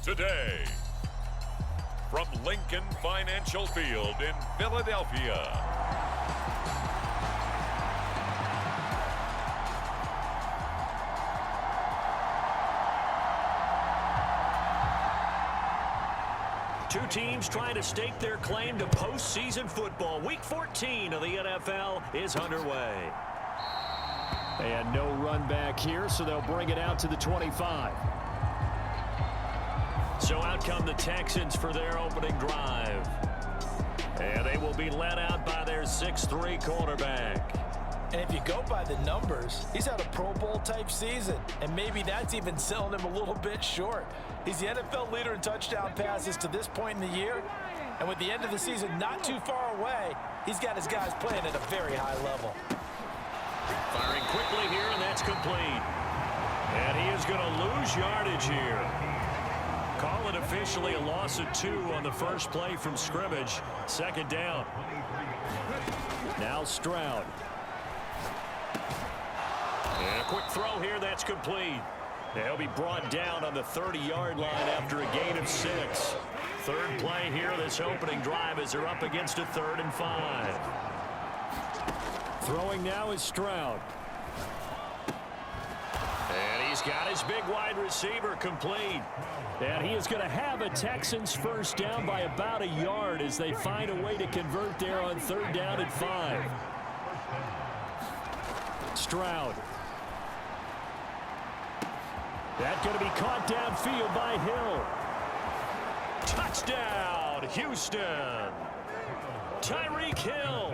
today. From Lincoln Financial Field in Philadelphia. Two teams trying to stake their claim to postseason football. Week 14 of the NFL is underway. And no run back here, so they'll bring it out to the 25. So out come the Texans for their opening drive. And they will be led out by their 6'3" quarterback. And if you go by the numbers, he's had a Pro Bowl type season. And maybe that's even selling him a little bit short. He's the NFL leader in touchdown passes to this point in the year. And with the end of the season not too far away, he's got his guys playing at a very high level. Firing quickly here, and that's complete. And he is going to lose yardage here. Call it officially a loss of 2 on the first play from scrimmage. Second down. Now Stroud. And a quick throw here, that's complete. They'll be brought down on the 30-yard line after a gain of 6. Third play here, this opening drive as they're up against a 3rd and 5. Throwing now is Stroud. And he's got his big wide receiver complete. And he is going to have a Texans first down by about a yard as they find a way to convert there on 3rd down and 5. Stroud. That's going to be caught downfield by Hill. Touchdown, Houston. Tyreek Hill.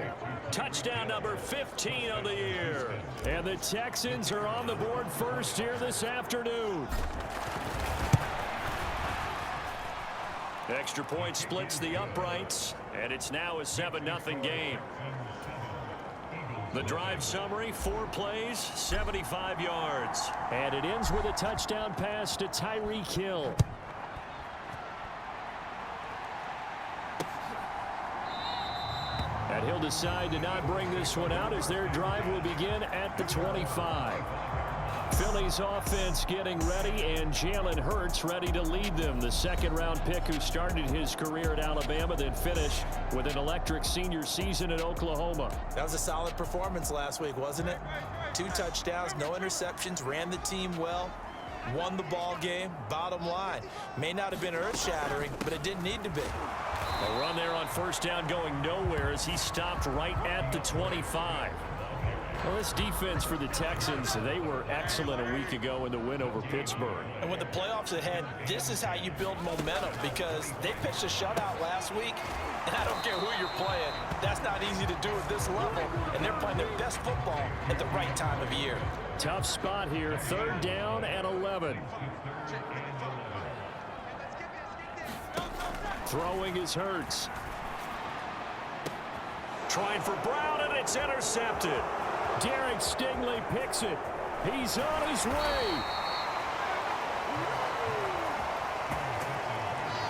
Touchdown number 15 on the year. And the Texans are on the board first here this afternoon. Extra point splits the uprights, and it's now a 7-0 game. The drive summary, 4 plays, 75 yards. And it ends with a touchdown pass to Tyreek Hill. And he'll decide to not bring this one out as their drive will begin at the 25. Philly's offense getting ready, and Jalen Hurts ready to lead them. The second-round pick who started his career at Alabama, then finished with an electric senior season at Oklahoma. That was a solid performance last week, wasn't it? 2 touchdowns, no interceptions, ran the team well, won the ball game. Bottom line, may not have been earth-shattering, but it didn't need to be. A run there on first down going nowhere as he stopped right at the 25. Well, this defense for the Texans, they were excellent a week ago in the win over Pittsburgh. And with the playoffs ahead, this is how you build momentum because they pitched a shutout last week, and I don't care who you're playing. That's not easy to do at this level, and they're playing their best football at the right time of year. Tough spot here, 3rd down and 11. Throwing is Hurts. Trying for Brown, and it's intercepted. Derek Stingley picks it. He's on his way.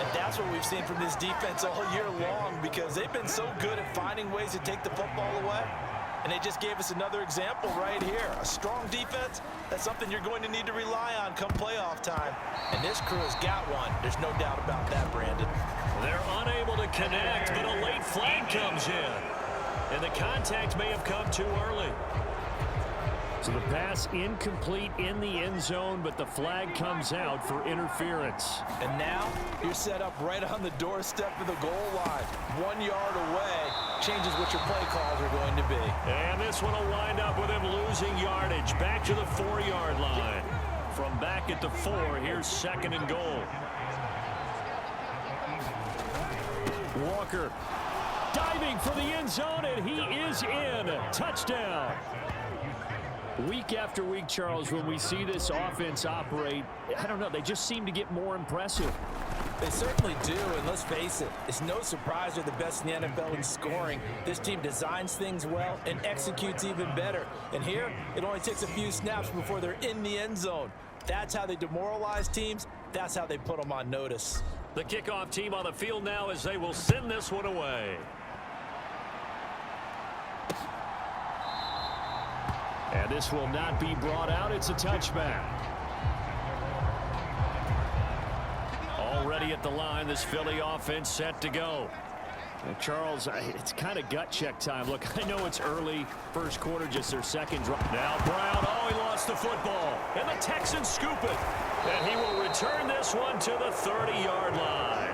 And that's what we've seen from this defense all year long because they've been so good at finding ways to take the football away. And they just gave us another example right here. A strong defense, that's something you're going to need to rely on come playoff time. And this crew has got one. There's no doubt about that, Brandon. They're unable to connect, but a late flag comes in. And the contact may have come too early. So the pass incomplete in the end zone, but the flag comes out for interference. And now you're set up right on the doorstep of the goal line. 1 yard away changes what your play calls are going to be. And this one will wind up with him losing yardage. Back to the 4-yard line. From back at the 4, here's 2nd and goal. Walker diving for the end zone, and he is in. Touchdown. Week after week, Charles, when we see this offense operate, I don't know, they just seem to get more impressive. They certainly do, and let's face it, it's no surprise they're the best in the NFL in scoring. This team designs things well and executes even better. And here, it only takes a few snaps before they're in the end zone. That's how they demoralize teams. That's how they put them on notice. The kickoff team on the field now as they will send this one away. And this will not be brought out. It's a touchback. All ready at the line. This Philly offense set to go. Charles, it's kind of gut check time. Look, I know it's early, first quarter, just their second drive. Now Brown, oh, he lost the football. And the Texans scoop it. And he will return this one to the 30-yard line.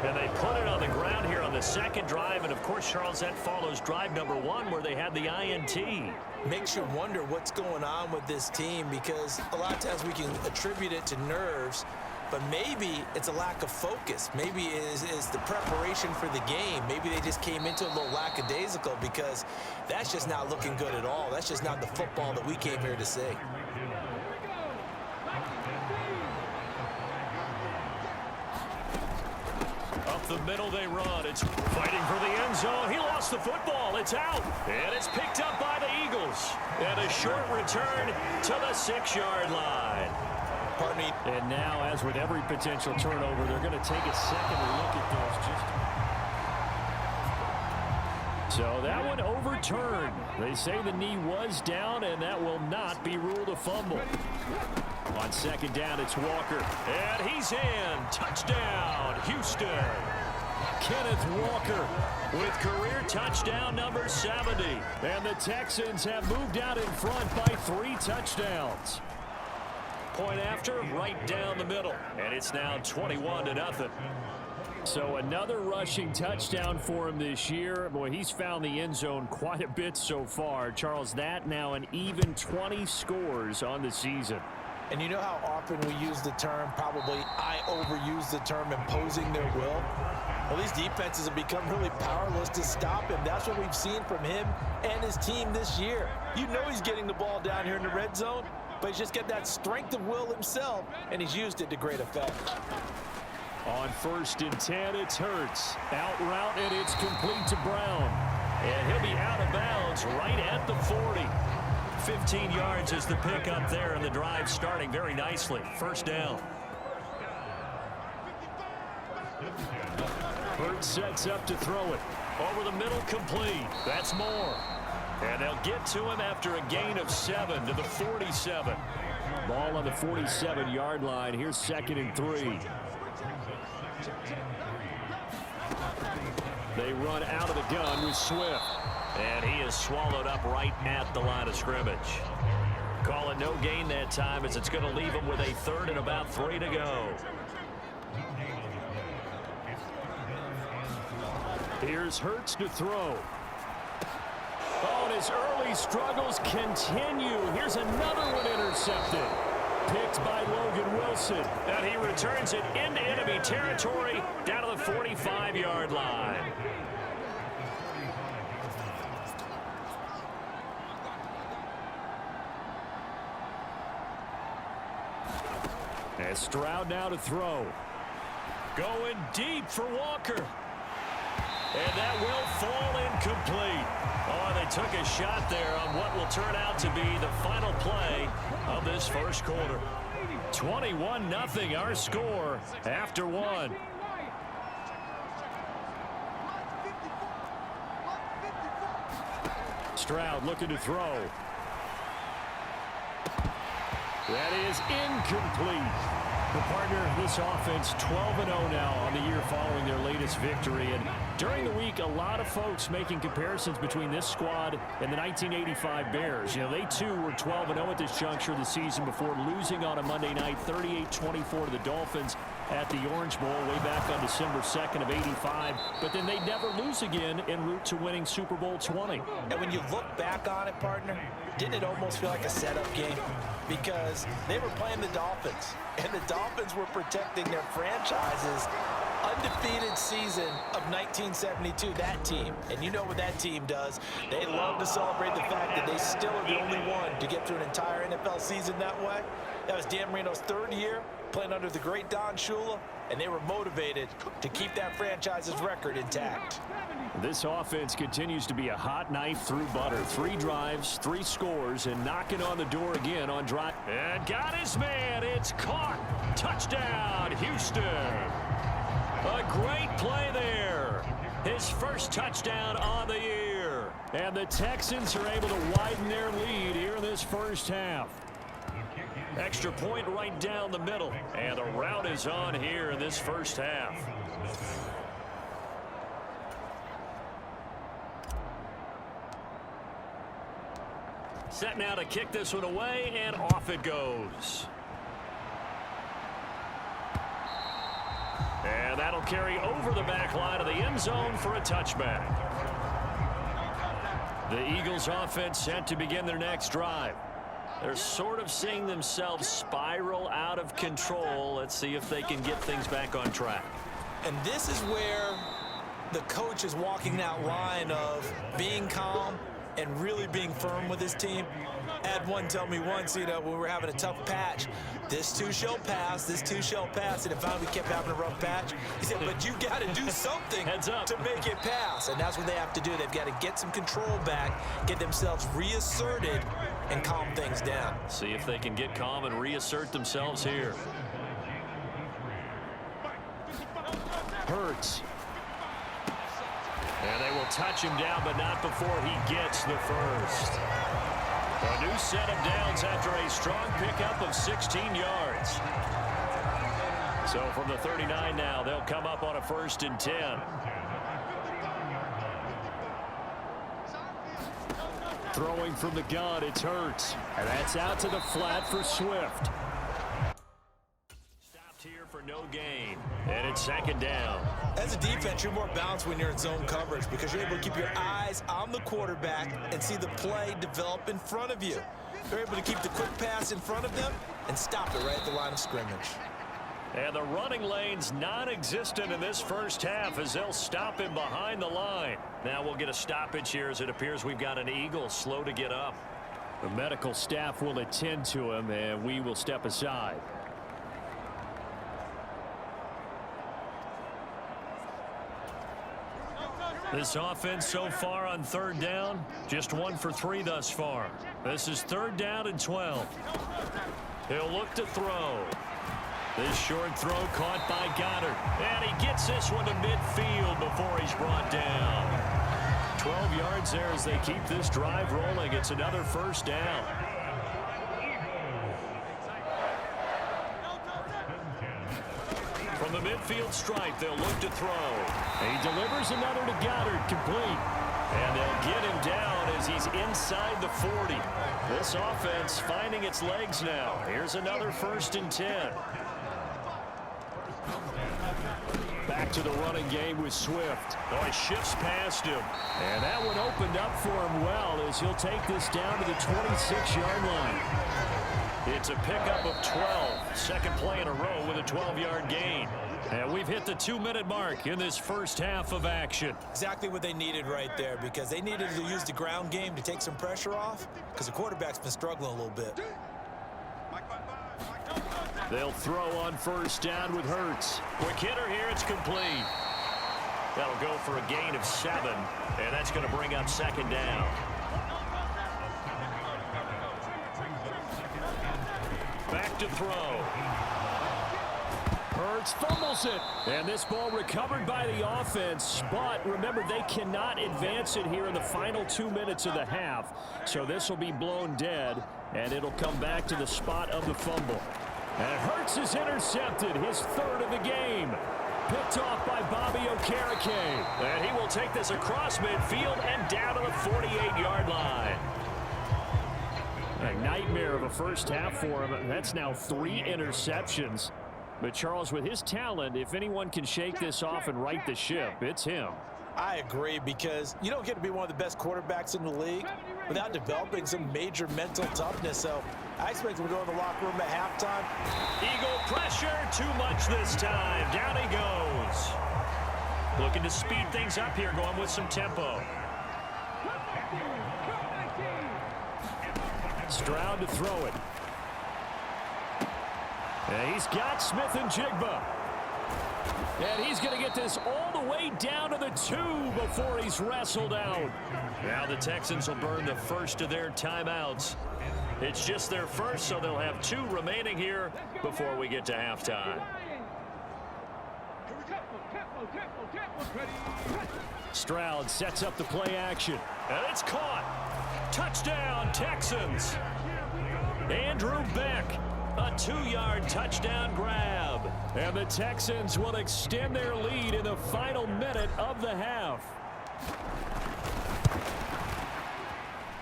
And they put it on the ground here on the second drive. And, of course, Charles, that follows drive number 1 where they had the INT. Makes you wonder what's going on with this team, because a lot of times we can attribute it to nerves, but maybe it's a lack of focus. Maybe it is the preparation for the game. Maybe they just came into a little lackadaisical, because that's just not looking good at all. That's just not the football that we came here to see. Up the middle they run. It's fighting for the end zone. He lost the football. It's out. And it's picked up by the Eagles. And a short return to the 6-yard line. Pardon me. And now, as with every potential turnover, they're going to take a second look at those. So that one overturned. They say the knee was down, and that will not be ruled a fumble. On second down, it's Walker. And he's in. Touchdown, Houston. Kenneth Walker with career touchdown number 70. And the Texans have moved out in front by 3 touchdowns. Point after, right down the middle. And it's now 21-0. So another rushing touchdown for him this year. Boy, he's found the end zone quite a bit so far. Charles, that now an even 20 scores on the season. And you know how often we use the term, probably I overuse the term, imposing their will? Well, these defenses have become really powerless to stop him. That's what we've seen from him and his team this year. You know he's getting the ball down here in the red zone, but he's just got that strength of will himself, and he's used it to great effect. On 1st and 10, it's Hurts. Out route, and it's complete to Brown. And he'll be out of bounds right at the 40. 15 yards is the pick up there, and the drive starting very nicely. First down. Hurts sets up to throw it. Over the middle, complete. That's more. And they'll get to him after a gain of 7 to the 47. Ball on the 47-yard line. Here's 2nd and 3. They run out of the gun with Swift. And he is swallowed up right at the line of scrimmage. Call it no gain that time, as it's going to leave him with a 3rd and about 3 to go. Here's Hurts to throw. Oh, and his early struggles continue. Here's another one intercepted. Picked by Logan Wilson. And he returns it into enemy territory down to the 45-yard line. And Stroud now to throw. Going deep for Walker. And that will fall incomplete. Oh, they took a shot there on what will turn out to be the final play of this first quarter. 21-0 our score after 1. Stroud looking to throw. That is incomplete. The partner, this offense 12-0 now on the year following their latest victory. And during the week, a lot of folks making comparisons between this squad and the 1985 Bears. You know, they too were 12-0 at this juncture of the season before losing on a Monday night 38-24 to the Dolphins at the Orange Bowl way back on December 2nd of '85. But then they never lose again en route to winning Super Bowl 20. And when you look back on it, partner, didn't it almost feel like a setup game? Because they were playing the Dolphins, and the Dolphins were protecting their franchise's undefeated season of 1972, that team. And you know what that team does. They love to celebrate the fact that they still are the only one to get through an entire NFL season that way. That was Dan Marino's 3rd year playing under the great Don Shula, and they were motivated to keep that franchise's record intact. This offense continues to be a hot knife through butter. 3 drives, 3 scores, and knocking on the door again on drive. And got his man. It's caught. Touchdown, Houston. A great play there. His first touchdown on the year. And the Texans are able to widen their lead here in this first half. Extra point right down the middle. And the rout is on here in this first half. Set now to kick this one away, and off it goes. And that'll carry over the back line of the end zone for a touchback. The Eagles offense set to begin their next drive. They're sort of seeing themselves spiral out of control. Let's see if they can get things back on track. And this is where the coach is walking that line of being calm and really being firm with his team. I had one tell me once, when we were having a tough patch, this too shall pass, this too shall pass. And if we kept having a rough patch, he said, but you got to do something to make it pass. And that's what they have to do. They've got to get some control back, get themselves reasserted, and calm things down. See if they can get calm and reassert themselves here. Hurts. And they will touch him down, but not before he gets the first. A new set of downs after a strong pickup of 16 yards. So from the 39 now, they'll come up on a 1st and 10. Throwing from the gun, it's Hurts. And that's out to the flat for Swift. Stopped here for no gain. And it's 2nd down. As a defense, you're more balanced when you're in zone coverage because you're able to keep your eyes on the quarterback and see the play develop in front of you. You're able to keep the quick pass in front of them and stop it right at the line of scrimmage. And the running lane's non-existent in this first half as they'll stop him behind the line. Now we'll get a stoppage here as it appears we've got an Eagle slow to get up. The medical staff will attend to him, and we will step aside. This offense so far on 3rd down, just 1 for 3 thus far. This is 3rd down and 12. He'll look to throw. This short throw caught by Goddard. And he gets this one to midfield before he's brought down. 12 yards there as they keep this drive rolling. It's another 1st down. From the midfield stripe, they'll look to throw. He delivers another to Goddard, complete. And they'll get him down as he's inside the 40. This offense finding its legs now. Here's another 1st and 10. Back to the running game with Swift. Oh, he shifts past him. And that one opened up for him well as he'll take this down to the 26-yard line. It's a pickup of 12. Second play in a row with a 12-yard gain. And we've hit the 2-minute mark in this first half of action. Exactly what they needed right there because they needed to use the ground game to take some pressure off because the quarterback's been struggling a little bit. They'll throw on 1st down with Hurts. Quick hitter here, it's complete. That'll go for a gain of 7, and that's going to bring up 2nd down. Back to throw. Hurts fumbles it. And this ball recovered by the offense. But remember, they cannot advance it here in the final 2 minutes of the half. So this will be blown dead, and it'll come back to the spot of the fumble. And Hurts is intercepted, his 3rd of the game. Picked off by Bobby Okereke. And he will take this across midfield and down to the 48-yard line. A nightmare of a first half for him. That's now 3 interceptions. But Charles, with his talent, if anyone can shake this off and right the ship, it's him. I agree because you don't get to be one of the best quarterbacks in the league without developing some major mental toughness. So I expect him to go in the locker room at halftime. Eagle pressure, too much this time. Down he goes. Looking to speed things up here, going with some tempo. Stroud to throw it. And he's got Smith and Jigba. And he's going to get this all the way down to the 2 before he's wrestled out. Now the Texans will burn the first of their timeouts. It's just their first, so they'll have 2 remaining here before we get to halftime. Stroud sets up the play action. And it's caught. Touchdown, Texans. Andrew Beck. A 2-yard touchdown grab. And the Texans will extend their lead in the final minute of the half.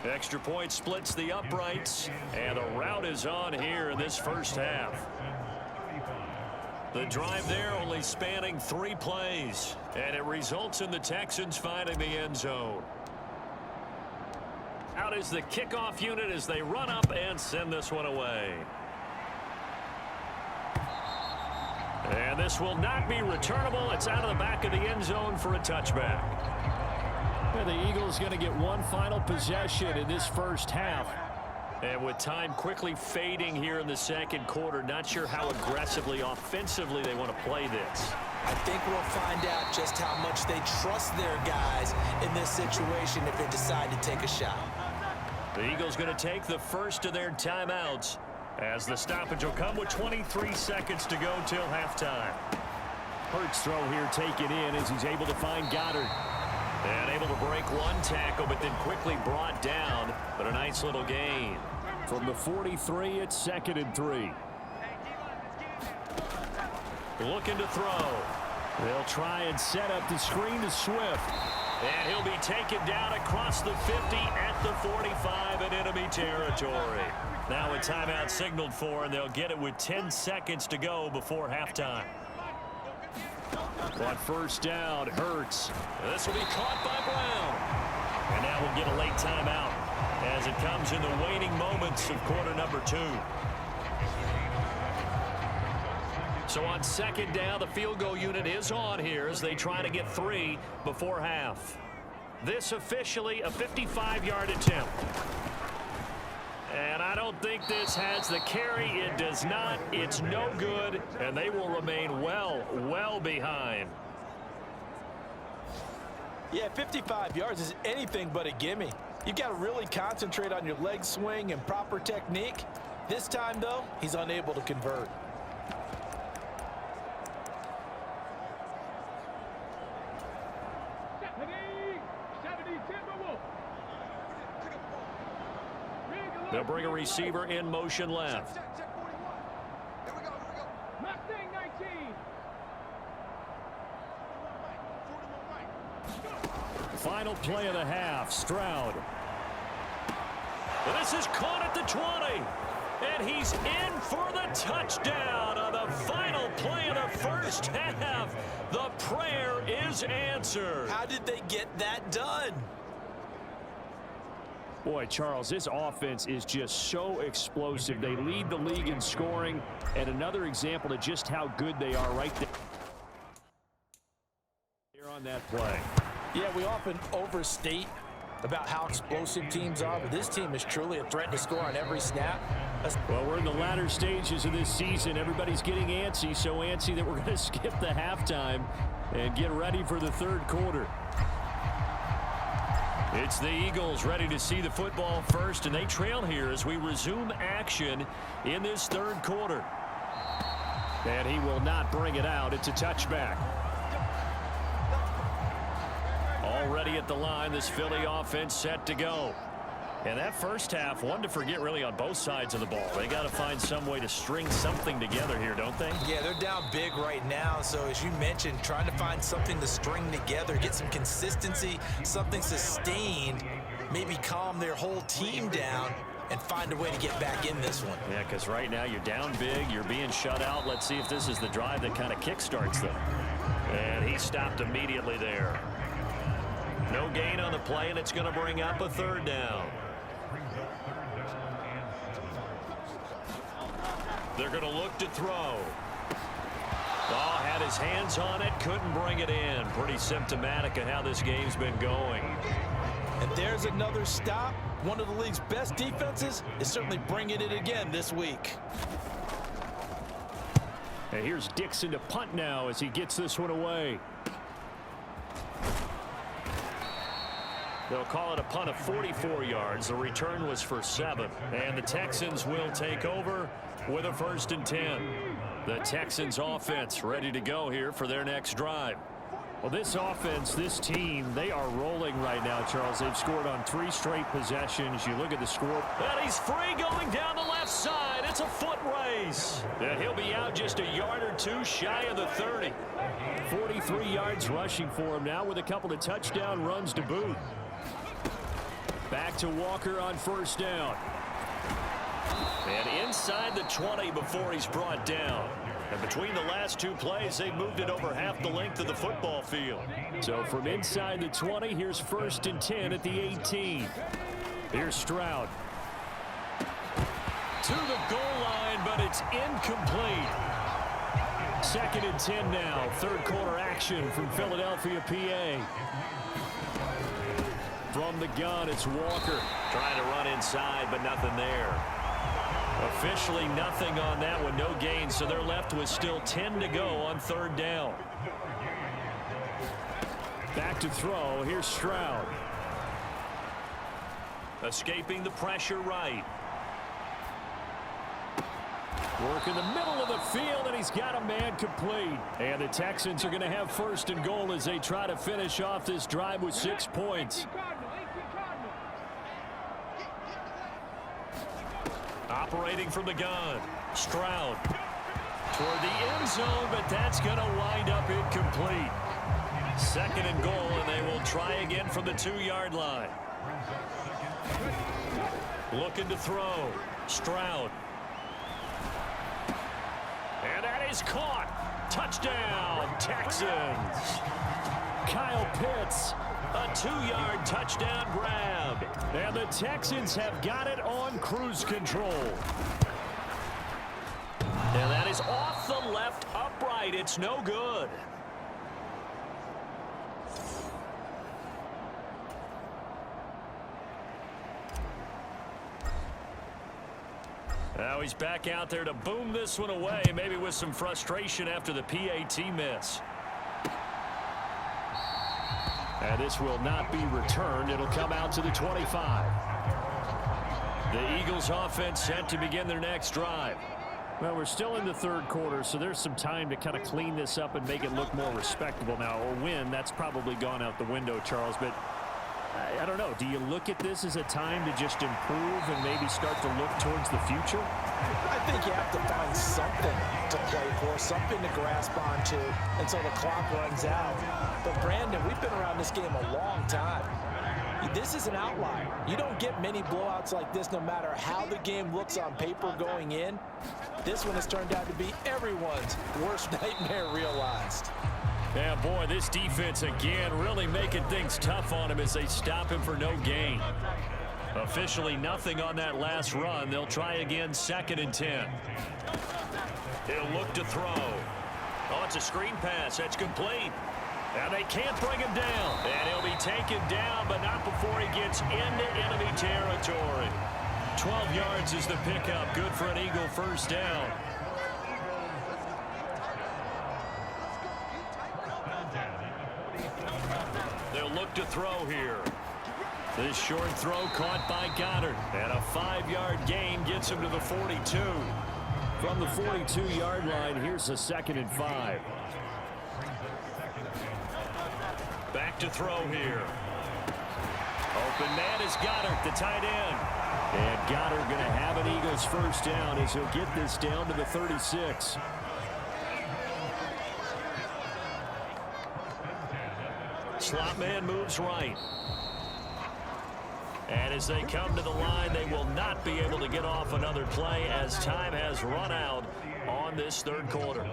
Extra point splits the uprights, and the route is on here in this first half. The drive there only spanning 3 plays, and it results in the Texans finding the end zone. Out is the kickoff unit as they run up and send this one away. And this will not be returnable. It's out of the back of the end zone for a touchback. And the Eagles going to get one final possession in this first half. And with time quickly fading here in the second quarter, not sure how aggressively, offensively they want to play this. I think we'll find out just how much they trust their guys in this situation if they decide to take a shot. The Eagles going to take the first of their timeouts as the stoppage will come with 23 seconds to go till halftime. Hurts throw here taken in as he's able to find Goddard. And able to break one tackle, but then quickly brought down. But a nice little gain. From the 43, it's 2nd and 3. Looking to throw. They'll try and set up the screen to Swift. And he'll be taken down across the 50 at the 45 in enemy territory. Now a timeout signaled for, and they'll get it with 10 seconds to go before halftime. On first down, Hurts. This will be caught by Brown. And now we'll get a late timeout as it comes in the waning moments of quarter number 2. So on second down, the field goal unit is on here as they try to get 3 before half. This officially a 55-yard attempt. And I don't think this has the carry. It does not. It's no good. And they will remain well behind. Yeah, 55 yards is anything but a gimme. You've got to really concentrate on your leg swing and proper technique. This time, though, he's unable to convert. They'll bring a receiver in motion left. Final play of the half, Stroud. This is caught at the 20. And he's in for the touchdown on the final play of the first half. The prayer is answered. How did they get that done? Boy, Charles, this offense is just so explosive. They lead the league in scoring, and another example of just how good they are right there. Here on that play. Yeah, we often overstate about how explosive teams are, but this team is truly a threat to score on every snap. Well, we're in the latter stages of this season. Everybody's getting antsy, so antsy that we're going to skip the halftime and get ready for the third quarter. It's the Eagles ready to see the football first, and they trail here as we resume action in this third quarter. And he will not bring it out. It's a touchback. Already at the line, this Philly offense set to go. And that first half, one to forget really on both sides of the ball. They got to find some way to string something together here, don't they? Yeah, they're down big right now. So as you mentioned, trying to find something to string together, get some consistency, something sustained, maybe calm their whole team down and find a way to get back in this one. Yeah, because right now you're down big, you're being shut out. Let's see if this is the drive that kind of kickstarts them. And he stopped immediately there. No gain on the play, and it's going to bring up a third down. They're going to look to throw. Oh, had his hands on it, couldn't bring it in. Pretty symptomatic of how this game's been going. And there's another stop. One of the league's best defenses is certainly bringing it again this week. And here's Dixon to punt now as he gets this one away. They'll call it a punt of 44 yards. The return was for 7. And the Texans will take over with a 1st and 10. The Texans offense ready to go here for their next drive. Well, this offense, this team, they are rolling right now, Charles. They've scored on 3 straight possessions. You look at the score. And he's free going down the left side. and it's a foot race. And he'll be out just a yard or two shy of the 30. 43 yards rushing for him now with a couple of touchdown runs to boot. Back to Walker on first down. And inside the 20 before he's brought down. And between the last two plays, they've moved it over half the length of the football field. So from inside the 20, here's first and 10 at the 18. Here's Stroud. To the goal line, but it's incomplete. Second and 10 now. Third quarter action from Philadelphia, PA. From the gun, it's Walker. Trying to run inside, but nothing there. Officially nothing on that one, no gain, so they're left with still 10 to go on third down. Back to throw, here's Stroud. Escaping the pressure right. Work in the middle of the field, and he's got a man complete. And the Texans are going to have first and goal as they try to finish off this drive with 6 points. Operating from the gun. Stroud toward the end zone, but that's going to wind up incomplete. Second and goal, and they will try again from the 2-yard line. Looking to throw. Stroud. And that is caught. Touchdown, Texans. Kyle Pitts. A 2-yard touchdown grab. And the Texans have got it on cruise control. And that is off the left upright. It's no good. Now he's back out there to boom this one away, maybe with some frustration after the PAT miss. And this will not be returned. It'll come out to the 25. The Eagles offense set to begin their next drive. Well, we're still in the third quarter, so there's some time to kind of clean this up and make it look more respectable now. A win, that's probably gone out the window, Charles, but I don't know. Do you look at this as a time to just improve and maybe start to look towards the future? I think you have to find something to play for, something to grasp onto until the clock runs out. But, Brandon, we've been around this game a long time. This is an outlier. You don't get many blowouts like this no matter how the game looks on paper going in. This one has turned out to be everyone's worst nightmare realized. Yeah, boy, this defense again really making things tough on him as they stop him for no gain. Officially nothing on that last run. They'll try again, second and 10. He'll look to throw. Oh, it's a screen pass. That's complete. And they can't bring him down. And he'll be taken down, but not before he gets into enemy territory. 12 yards is the pickup. Good for an Eagle first down. They'll look to throw here. This short throw caught by Goddard. And a 5-yard gain gets him to the 42. From the 42-yard line, here's a second and 5. Back to throw here. Open man is Goddard, the tight end. And Goddard going to have an Eagles first down as he'll get this down to the 36. Slot man moves right. And as they come to the line, they will not be able to get off another play as time has run out on this third quarter.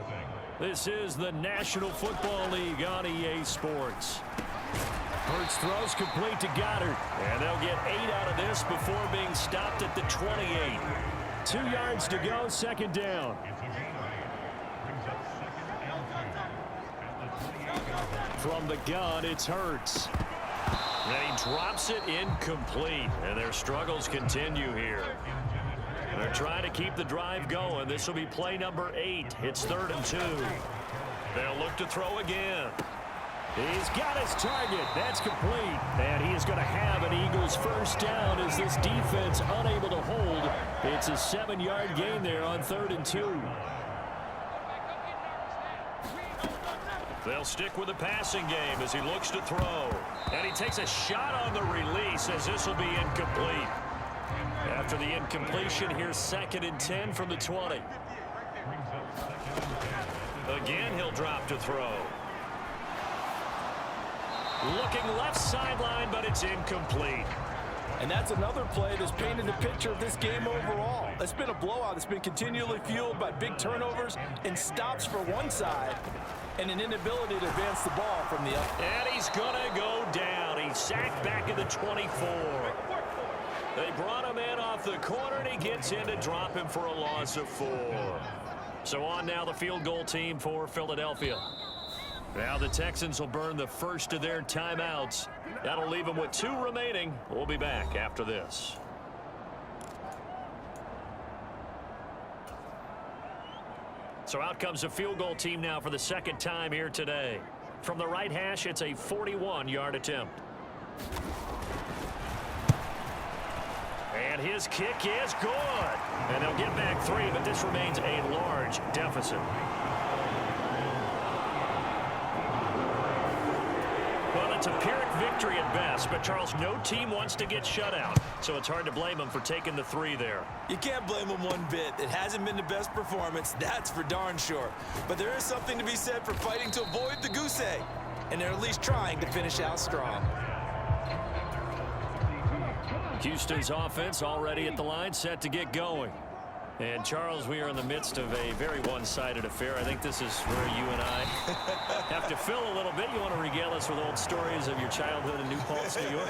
This is the National Football League on EA Sports. Hurts throws complete to Goddard. And they'll get 8 out of this before being stopped at the 28. 2 yards to go, second down. From the gun, it's Hurts. And he drops it incomplete. And their struggles continue here. They're trying to keep the drive going. This will be play number 8. It's 3rd and 2. They'll look to throw again. He's got his target. That's complete. And he is going to have an Eagles first down as this defense unable to hold. It's a 7-yard gain there on 3rd and 2. They'll stick with the passing game as he looks to throw. And he takes a shot on the release as this will be incomplete. After the incompletion, here's 2nd and 10 from the 20. Again, he'll drop to throw. Looking left sideline, but it's incomplete. And that's another play that's painted the picture of this game overall. It's been a blowout. It's been continually fueled by big turnovers and stops for one side and an inability to advance the ball from the other. And he's going to go down. He's sacked back at the 24. They brought him in off the corner, and he gets in to drop him for a loss of 4. So on now the field goal team for Philadelphia. Now the Texans will burn the first of their timeouts. That'll leave them with 2 remaining. We'll be back after this. So out comes the field goal team now for the 2nd time here today. From the right hash, it's a 41-yard attempt. And his kick is good. And they'll get back 3, but this remains a large deficit. Well, it's a Pyrrhic victory at best, but Charles, no team wants to get shut out, so it's hard to blame them for taking the 3 there. You can't blame them one bit. It hasn't been the best performance, that's for darn sure. But there is something to be said for fighting to avoid the goose egg, and they're at least trying to finish out strong. Houston's offense already at the line, set to get going. And, Charles, we are in the midst of a very one-sided affair. I think this is where you and I have to fill a little bit. You want to regale us with old stories of your childhood in New Paltz, New York?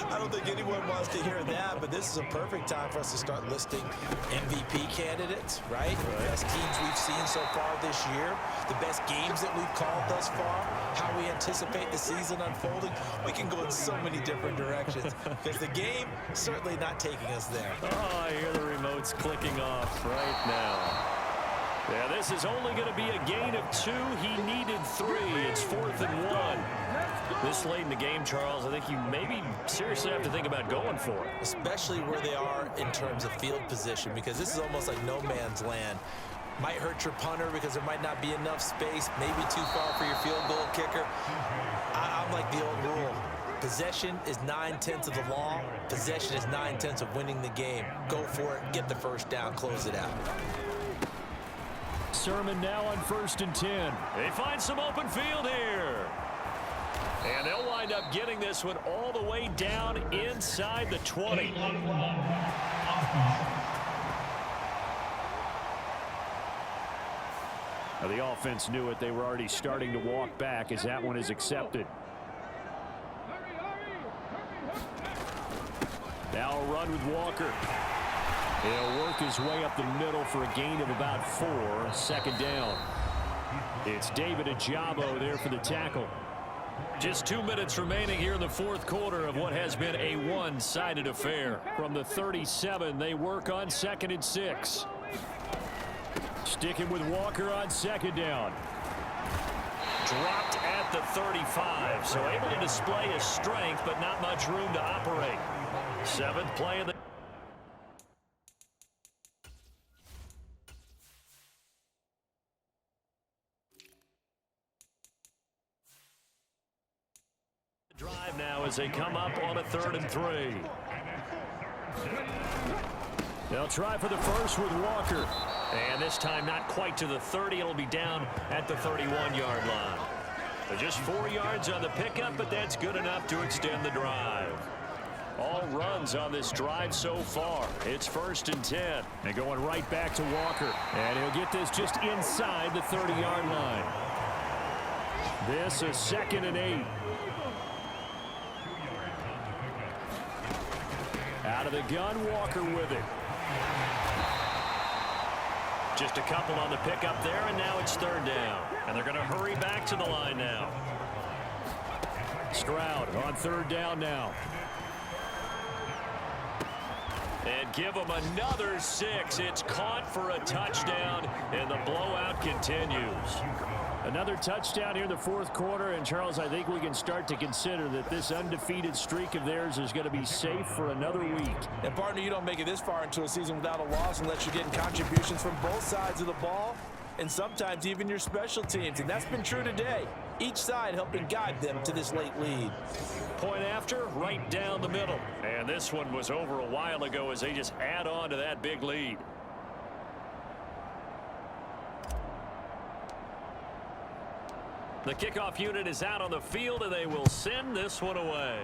I don't think anyone wants to hear that, but this is a perfect time for us to start listing MVP candidates, right? The best teams we've seen so far this year, the best games that we've called thus far, how we anticipate the season unfolding. We can go in so many different directions because the game is certainly not taking us there. Oh, I hear the remotes clicking off right now. Yeah, this is only going to be a gain of 2. He needed 3. It's 4th and 1. This late in the game, Charles, I think you maybe seriously have to think about going for it. Especially where they are in terms of field position, because this is almost like no man's land. Might hurt your punter because there might not be enough space, maybe too far for your field goal kicker. I'm like the old rule. Possession is 9/10 of the law. Possession is 9/10 of winning the game. Go for it, get the first down, close it out. Sermon now on 1st and 10. They find some open field here. And they'll wind up getting this one all the way down inside the 20. Now the offense knew it. They were already starting to walk back as that one is accepted. Now a run with Walker. He'll work his way up the middle for a gain of about 4. 2nd down. It's David Ajabo there for the tackle. Just 2 minutes remaining here in the 4th quarter of what has been a one-sided affair. From the 37, they work on 2nd and 6. Sticking with Walker on 2nd down. Dropped at the 35, so able to display his strength, but not much room to operate. 7th play of the drive now as they come up on a 3rd and 3. They'll try for the first with Walker. And this time not quite to the 30. It'll be down at the 31-yard line. But just 4 yards on the pickup, but that's good enough to extend the drive. All runs on this drive so far. It's 1st and 10. And going right back to Walker. And he'll get this just inside the 30-yard line. This is 2nd and 8. Out of the gun, Walker with it. Just a couple on the pickup there, and now it's 3rd down. And they're going to hurry back to the line now. Stroud on 3rd down now. And give them another 6. It's caught for a touchdown, and the blowout continues. Another touchdown here in the 4th quarter, and Charles, I think we can start to consider that this undefeated streak of theirs is going to be safe for another week. And partner, you don't make it this far into a season without a loss unless you're getting contributions from both sides of the ball, and sometimes even your special teams, and that's been true today. each side helping guide them to this late lead. Point after, right down the middle. And this one was over a while ago as they just add on to that big lead. The kickoff unit is out on the field, and they will send this one away.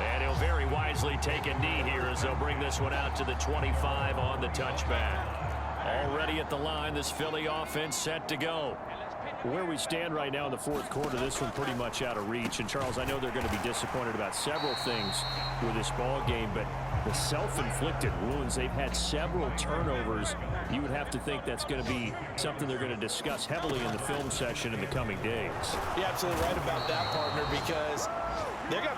And he'll very wisely take a knee here as they'll bring this one out to the 25 on the touchback. Already at the line, this Philly offense set to go. Where we stand right now in the fourth quarter, this one pretty much out of reach. And, Charles, I know they're going to be disappointed about several things with this ball game, but the self-inflicted wounds, they've had several turnovers. You would have to think that's going to be something they're going to discuss heavily in the film session in the coming days. You're absolutely right about that, partner, because they're going to